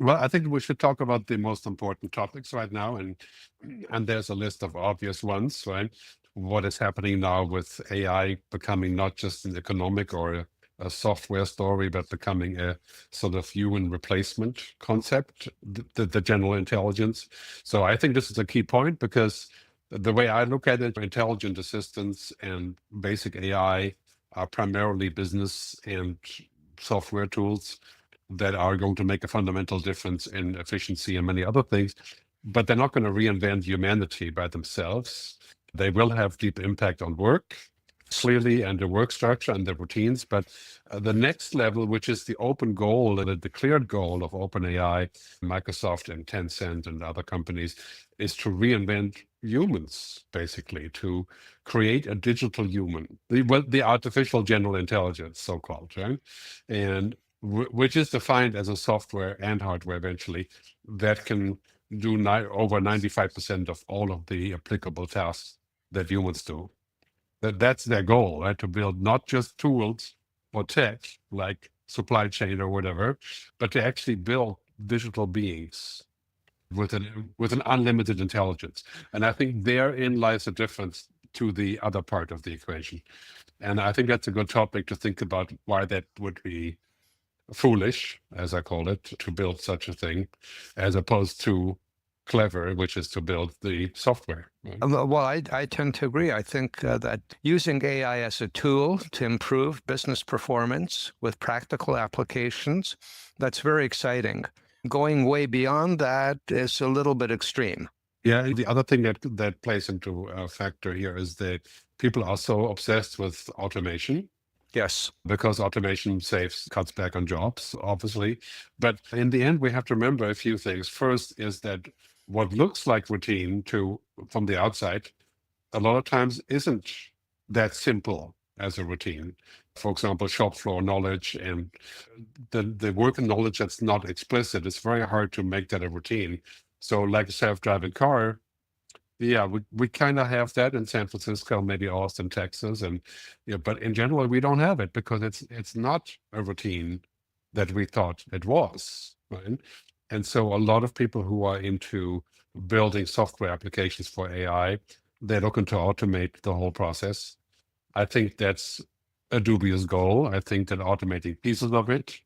Well, I think we should talk about the most important topics right now, and there's a list of obvious ones, right? What is happening now with AI becoming not just an economic or a software story, but becoming a sort of human replacement concept, the general intelligence. So I think this is a key point because the way I look at it, intelligent assistants and basic AI are primarily business and software tools that are going to make a fundamental difference in efficiency and many other things, but they're not going to reinvent humanity by themselves. They will have deep impact on work, clearly, and the work structure and the routines. But the next level, which is the open goal, the declared goal of OpenAI, Microsoft and Tencent and other companies, is to reinvent humans, basically, to create a digital human, the artificial general intelligence, so-called, right? And which is defined as a software and hardware eventually that can do over 95% of all of the applicable tasks that humans do. That's their goal, right? To build not just tools or tech like supply chain or whatever, but to actually build digital beings with an unlimited intelligence. And I think therein lies the difference to the other part of the equation. And I think that's a good topic to think about why that would be foolish, as I call it, to build such a thing, as opposed to clever, which is to build the software. Right? Well, I tend to agree. I think that using AI as a tool to improve business performance with practical applications, that's very exciting. Going way beyond that is a little bit extreme. Yeah, the other thing that plays into a factor here is that people are so obsessed with automation. Yes. Because automation cuts back on jobs, obviously. But in the end, we have to remember a few things. First is that what looks like routine from the outside, a lot of times isn't that simple as a routine. For example, shop floor knowledge and the working knowledge that's not explicit, it's very hard to make that a routine. So like a self-driving car, yeah, we kind of have that in San Francisco, maybe Austin, Texas, and but in general we don't have it because it's not a routine that we thought it was, right? And so a lot of people who are into building software applications for AI, they're looking to automate the whole process. I think that's a dubious goal. I think that automating pieces of it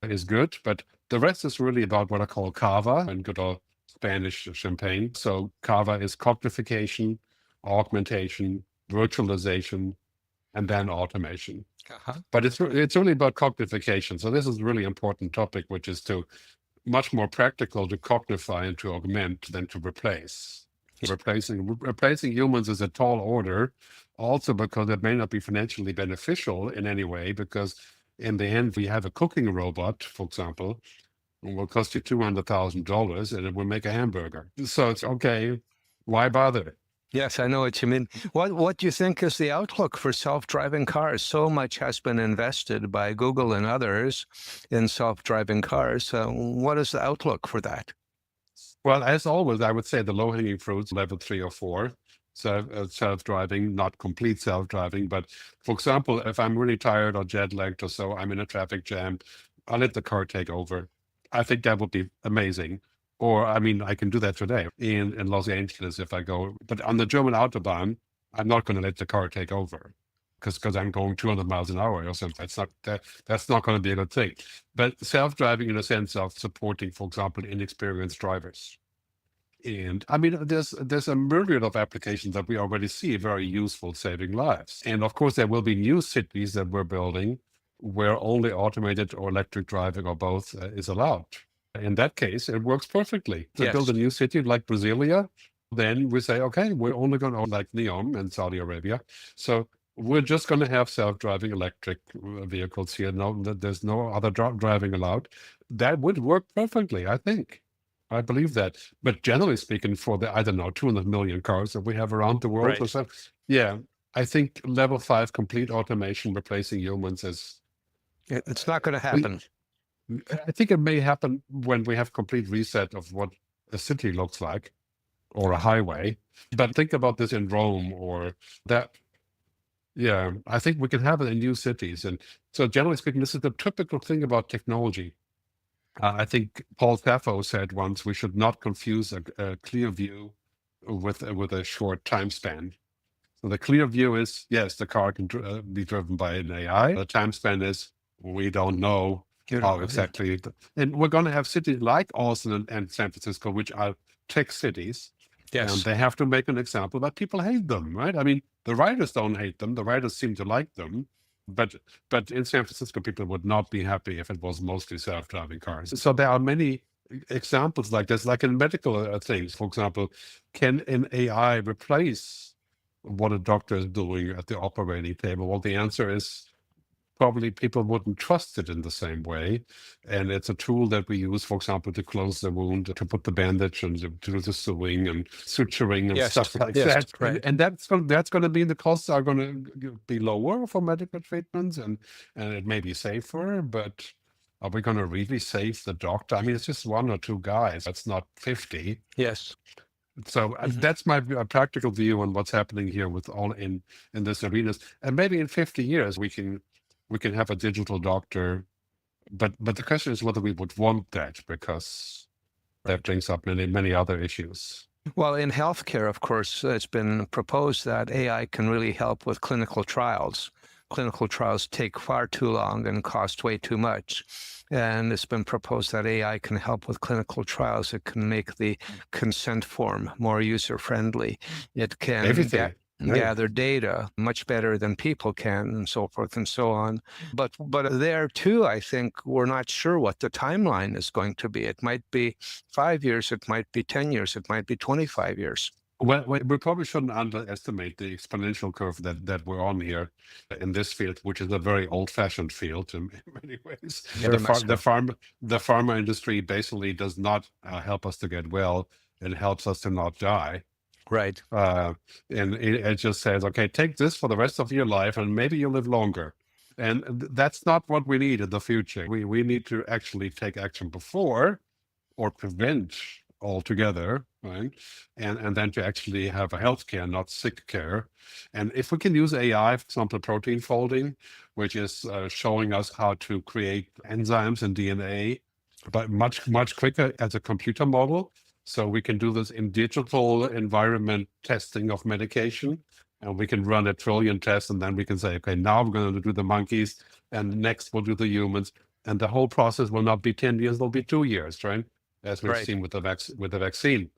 is good, but the rest is really about what I call kava and good old Spanish champagne. So kava is cognification, augmentation, virtualization, and then automation. But it's really about cognification. So this is a really important topic, which is to much more practical to cognify and to augment than to replace. Replacing humans is a tall order, also because it may not be financially beneficial in any way, because in the end, we have a cooking robot, for example, it will cost you $200,000 and it will make a hamburger. So it's okay. Why bother? Yes, I know what you mean. What do you think is the outlook for self-driving cars? So much has been invested by Google and others in self-driving cars. What is the outlook for that? Well, as always, I would say the low-hanging fruits, level 3 or 4. So self-driving, not complete self-driving, but for example, if I'm really tired or jet lagged or so, I'm in a traffic jam, I'll let the car take over. I think that would be amazing. Or, I mean, I can do that today in Los Angeles if I go, but on the German Autobahn, I'm not going to let the car take over because I'm going 200 miles an hour or something. That's not going to be a good thing. But self-driving in a sense of supporting, for example, inexperienced drivers. And I mean, there's a myriad of applications that we already see very useful, saving lives. And of course, there will be new cities that we're building where only automated or electric driving or both is allowed. In that case, it works perfectly. To build a new city like Brasilia, then we say, okay, we're only going to like NEOM in Saudi Arabia. So we're just going to have self-driving electric vehicles here. No, there's no other driving allowed. That would work perfectly, I think. I believe that. But generally speaking, for the, I don't know, 200 million cars that we have around the world or so, yeah, I think level 5 complete automation replacing humans is... It's not going to happen. I think it may happen when we have complete reset of what a city looks like or a highway. But think about this in Rome or that. Yeah, I think we can have it in new cities. And so generally speaking, this is the typical thing about technology. I think Paul Sappho said once, we should not confuse a clear view with a short time span. So the clear view is, yes, the car can be driven by an AI. The time span is, we don't know You don't how know. Yeah. exactly. And we're going to have cities like Austin and San Francisco, which are tech cities, and Yes. they have to make an example, but people hate them, right? I mean, the writers don't hate them. The writers seem to like them. But in San Francisco, people would not be happy if it was mostly self-driving cars. So there are many examples like this, like in medical things. For example, can an AI replace what a doctor is doing at the operating table? Well, the answer is probably people wouldn't trust it in the same way. And it's a tool that we use, for example, to close the wound, to put the bandage and to do the sewing and suturing and Yes. stuff like Yes. that. Right. And that's going to mean the costs are going to be lower for medical treatments, and it may be safer, but are we going to really save the doctor? I mean, it's just one or two guys. That's not 50. Yes. So that's my practical view on what's happening here with all in this arenas. And maybe in 50 years we can have a digital doctor, but the question is whether we would want that, because that brings up many other issues. Well, in healthcare, of course, it's been proposed that AI can really help with clinical trials. Clinical trials take far too long and cost way too much. And it's been proposed that AI can help with clinical trials. It can make the consent form more user-friendly. It can Everything. Right. gather data much better than people can, and so forth and so on. But there too, I think we're not sure what the timeline is going to be. It might be 5 years, it might be 10 years, it might be 25 years. Well, we probably shouldn't underestimate the exponential curve that we're on here in this field, which is a very old-fashioned field in many ways. Very much so. The pharma industry basically does not help us to get well. It helps us to not die. Right. And it just says, okay, take this for the rest of your life, and maybe you'll live longer. And that's not what we need in the future. We need to actually take action before, or prevent altogether, right? And then to actually have a healthcare, not sick care. And if we can use AI, for example, protein folding, which is showing us how to create enzymes in DNA, but much quicker as a computer model. So we can do this in digital environment testing of medication, and we can run 1 trillion tests, and then we can say, okay, now we're going to do the monkeys, and next we'll do the humans. And the whole process will not be 10 years, it'll be 2 years, right? As we've Right. seen with the vaccine.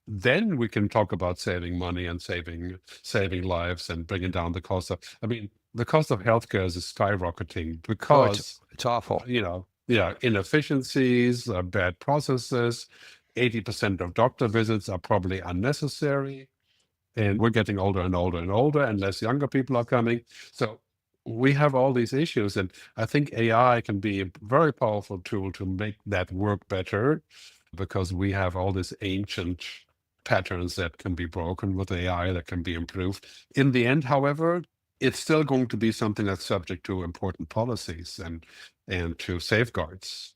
Then we can talk about saving money and saving lives and bringing down the cost of, I mean, the cost of healthcare is skyrocketing because it's awful. Inefficiencies, bad processes, 80% of doctor visits are probably unnecessary, and we're getting older and older and older, and less younger people are coming. So we have all these issues, and I think AI can be a very powerful tool to make that work better, because we have all these ancient patterns that can be broken with AI, that can be improved. In the end, however, it's still going to be something that's subject to important policies and to safeguards.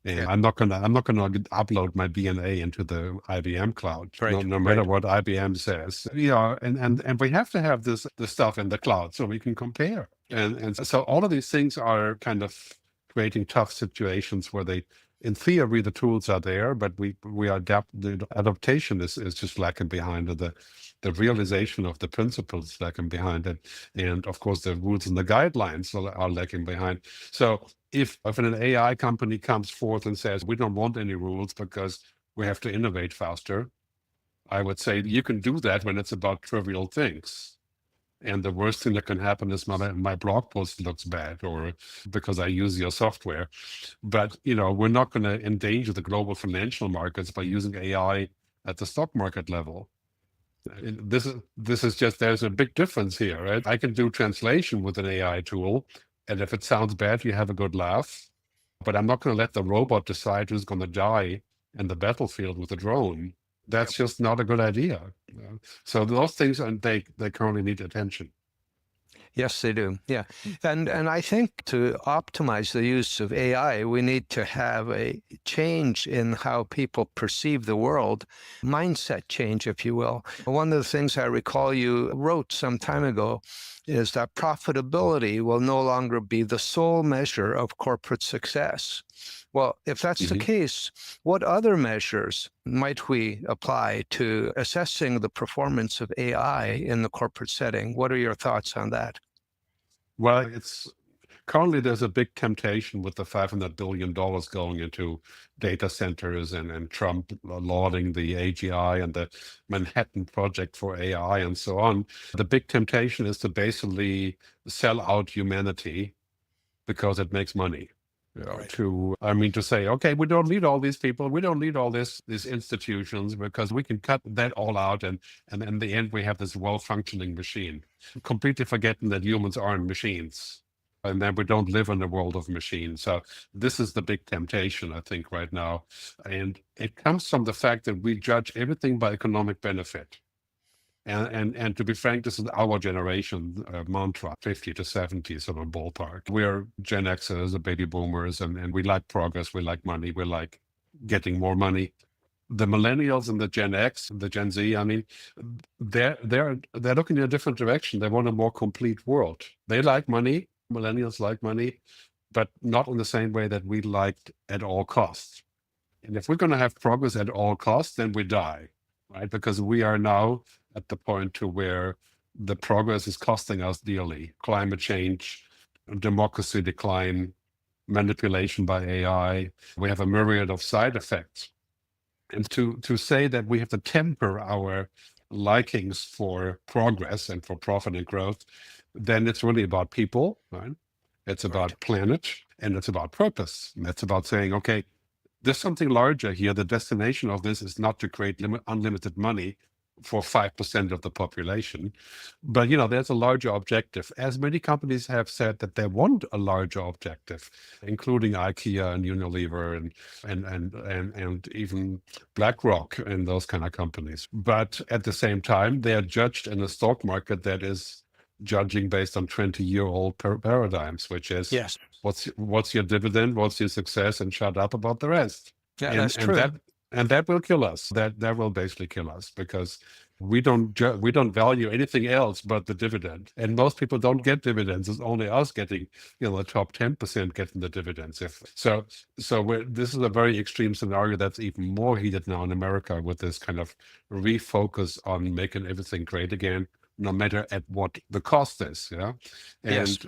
And Yeah. I'm not gonna upload my DNA into the IBM cloud, Right, no matter right. what IBM says. And we have to have this stuff in the cloud so we can compare. And so all of these things are kind of creating tough situations where they, in theory, the tools are there, but the adaptation is just lacking behind it. The realization of the principles lacking behind it, and of course the rules and the guidelines are lacking behind. So if an AI company comes forth and says, we don't want any rules because we have to innovate faster, I would say you can do that when it's about trivial things. And the worst thing that can happen is my blog post looks bad, or because I use your software. But we're not going to endanger the global financial markets by using AI at the stock market level. And this is just, there's a big difference here, right? I can do translation with an AI tool, and if it sounds bad, you have a good laugh. But I'm not going to let the robot decide who's going to die in the battlefield with a drone. That's just not a good idea. So those things, and they currently need attention. Yes, they do. Yeah. And I think to optimize the use of AI, we need to have a change in how people perceive the world, mindset change, if you will. One of the things I recall you wrote some time ago is that profitability will no longer be the sole measure of corporate success. Well, if that's the Mhm. case, what other measures might we apply to assessing the performance of AI in the corporate setting? What are your thoughts on that? Well, it's currently there's a big temptation with the $500 billion going into data centers and Trump lauding the AGI and the Manhattan Project for AI and so on. The big temptation is to basically sell out humanity because it makes money. Right. To say, okay, we don't need all these people, we don't need all these institutions because we can cut that all out, and in the end we have this well-functioning machine, completely forgetting that humans aren't machines and that we don't live in a world of machines. So this is the big temptation, I think, right now. And it comes from the fact that we judge everything by economic benefit. And to be frank, this is our generation mantra, 50 to 70 sort of ballpark. We're Gen Xers, the baby boomers, and we like progress, we like money, we like getting more money. The millennials and the Gen X, the Gen Z, I mean, they're looking in a different direction. They want a more complete world. They like money, millennials like money, but not in the same way that we liked at all costs. And if we're going to have progress at all costs, then we die, right? Because we are now at the point to where the progress is costing us dearly. Climate change, democracy decline, manipulation by AI. We have a myriad of side effects. And to say that we have to temper our likings for progress and for profit and growth, then it's really about people, right? It's Right. about planet, and it's about purpose. And it's about saying, okay, there's something larger here. The destination of this is not to create unlimited money for 5% of the population, but there's a larger objective. As many companies have said that they want a larger objective, including IKEA and Unilever and even BlackRock and those kind of companies. But at the same time, they are judged in a stock market that is judging based on 20-year-old paradigms, which is Yes. what's your dividend, what's your success, and shut up about the rest. Yeah, And that's and true. that will kill us. That will basically kill us because we don't value anything else but the dividend. And most people don't get dividends. It's only us getting, the top 10% getting the dividends. If so, this is a very extreme scenario that's even more heated now in America with this kind of refocus on making everything great again, no matter at what the cost is. Yeah, Yes.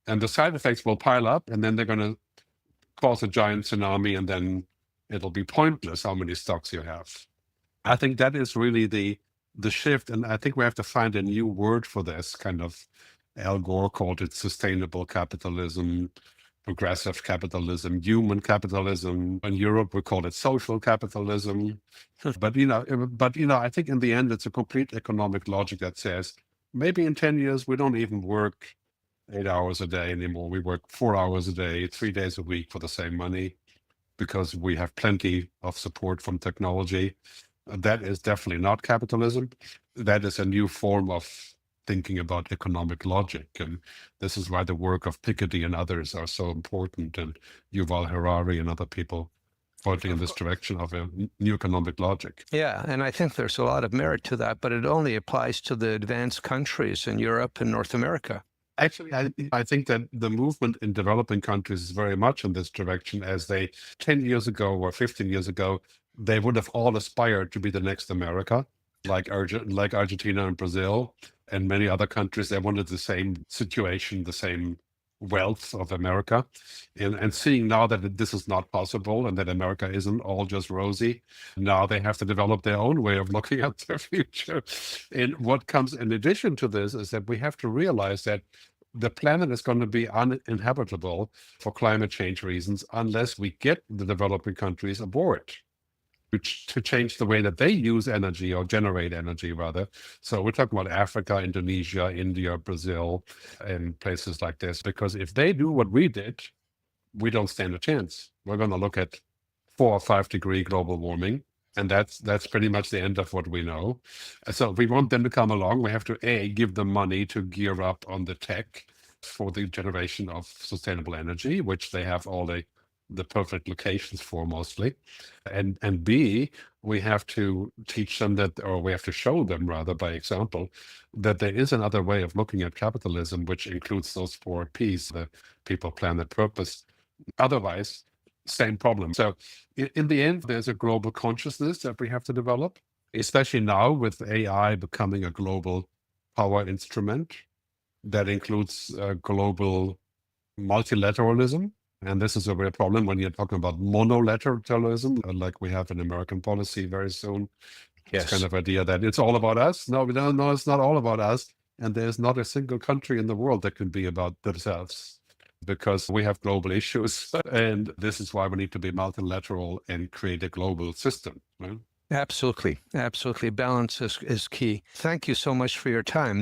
and the side effects will pile up, and then they're going to cause a giant tsunami, and then it'll be pointless how many stocks you have. I think that is really the shift, and I think we have to find a new word for this. Kind of, Al Gore called it sustainable capitalism, progressive capitalism, human capitalism. In Europe, we call it social capitalism. But I think in the end, it's a complete economic logic that says maybe in 10 years we don't even work 8 hours a day anymore. We work 4 hours a day, 3 days a week for the same money because we have plenty of support from technology. That is definitely not capitalism. That is a new form of thinking about economic logic. And this is why the work of Piketty and others are so important, and Yuval Harari and other people pointing in Of this course. direction of a new economic logic. Yeah, and I think there's a lot of merit to that, but it only applies to the advanced countries in Europe and North America. Actually, I think that the movement in developing countries is very much in this direction, as 10 years ago or 15 years ago, they would have all aspired to be the next America, like Argentina and Brazil and many other countries. They wanted the same situation, the same wealth of America. And seeing now that this is not possible and that America isn't all just rosy, now they have to develop their own way of looking at their future. And what comes in addition to this is that we have to realize that the planet is going to be uninhabitable for climate change reasons unless we get the developing countries aboard to change the way that they use energy or generate energy, rather. So we're talking about Africa, Indonesia, India, Brazil, and places like this. Because if they do what we did, we don't stand a chance. We're going to look at 4 or 5 degree global warming, and that's pretty much the end of what we know. So if we want them to come along, we have to give them money to gear up on the tech for the generation of sustainable energy, which they have all the perfect locations for mostly. And B, we have to teach them that, or we have to show them rather by example, that there is another way of looking at capitalism, which includes those 4 Ps, the people, planet, purpose. Otherwise, same problem. So in the end, there's a global consciousness that we have to develop, especially now with AI becoming a global power instrument that includes global multilateralism. And this is a real problem when you're talking about monolateralism, like we have in American policy very soon. It's kind Yes. of idea that it's all about us. No, we don't know it's not all about us. And there's not a single country in the world that can be about themselves because we have global issues. And this is why we need to be multilateral and create a global system. Right? Absolutely. Absolutely. Balance is key. Thank you so much for your time.